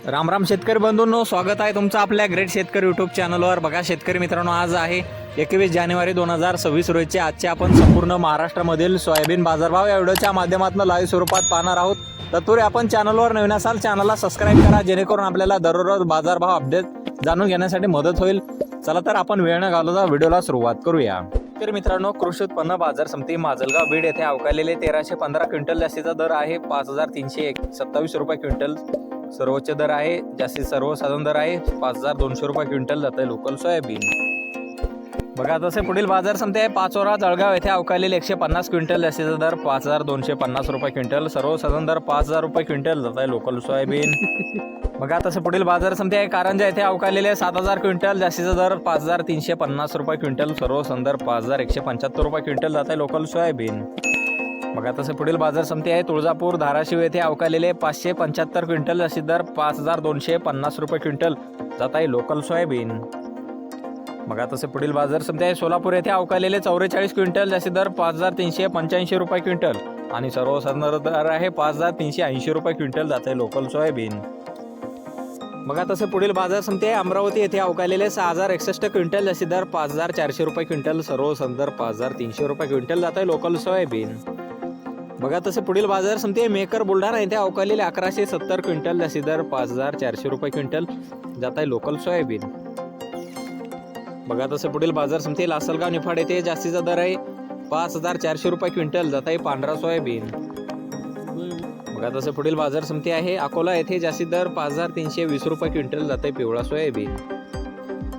राम राम शेतकरी बंधूंनो, स्वागत आहे तुमचं आपल्या ग्रेट शेतकरी यूट्यूब चॅनलवर। बघा शेतकरी मित्रांनो, आज आहे 21 जानेवारी 2026 रोजचे आजचे आपण संपूर्ण महाराष्ट्रामधील सोयाबीन बाजारभाव या व्हिडिओच्या माध्यमातून लाईव्ह स्वरूपात पाहणार आहोत। तत्पूर्वी आपण चॅनलवर नवीन असाल चॅनलला सबस्क्राईब करा, जेणेकरून आपल्याला दररोज बाजारभाव अपडेट जाणून घेण्यासाठी मदत होईल। चला तर आपण वेळ न घालवता व्हिडिओला सुरुवात करूया। तर मित्रांनो, कृषी उत्पन्न बाजार समिती माजलगाव बीड येथे अवकालेले 1315 क्विंटल जास्तीचा दर आहे 5327 रुपये क्विंटल। सर्वोच्च दर आहे, जास्तीत सर्वसाधारण दर आहे 5200 रुपये क्विंटल जात आहे लोकल सोयाबीन। बघा तसे पुढील बाजार समिती आहे पाचोरा जळगाव येथे अवकालेले 150 क्विंटल जास्तीचा दर 5250 रुपये क्विंटल। सर्वसाधारण दर 5000 रुपये क्विंटल जात आहे लोकल सोयाबीन। बघा तसे पुढील बाजार समिती आहे कारंजा येथे अवकालेले 7000 क्विंटल जास्तीचा दर 5350 रुपये क्विंटल। सर्वसाधारण दर 5175 रुपये क्विंटल जात आहे लोकल सोयाबीन। बघा तसे पुढील बाजार समिती आहे तुळजापूर धाराशिव येथे अवकालेले 575 क्विंटल जास्तीत दर 5250 रुपये क्विंटल जात आहे लोकल सोयाबीन। बघा तसे पुढील बाजार समिती आहे सोलापूर येथे अवकालेले 44 क्विंटल जास्तीत दर 5385 रुपये क्विंटल आणि सर्वसाधारण दर आहे 5380 रुपये क्विंटल जात आहे लोकल सोयाबीन। बघा तसे पुढील बाजार समिती आहे अमरावती येथे अवकालेले 6061 क्विंटल जास्तीत दर 5400 रुपये क्विंटल। सर्वसाधारण दर 5300 रुपये क्विंटल जात आहे लोकल सोयाबीन। बघा तसे पुढील बाजार समिती आहे मेकर बुलढाणा येथे अवकालेले 1170 क्विंटल जास्तीत दर 5400 रुपये क्विंटल जात आहे लोकल सोयाबीन। बघा तसे पुढील बाजार समिती लासलगाव निफाड येथे जास्तीचा दर आहे 5400 रुपये क्विंटल जात आहे पांढरा सोयाबीन। बघा तसे पुढील बाजार समिती आहे अकोला येथे जास्तीत दर 5320 रुपये क्विंटल जात आहे पिवळा सोयाबीन।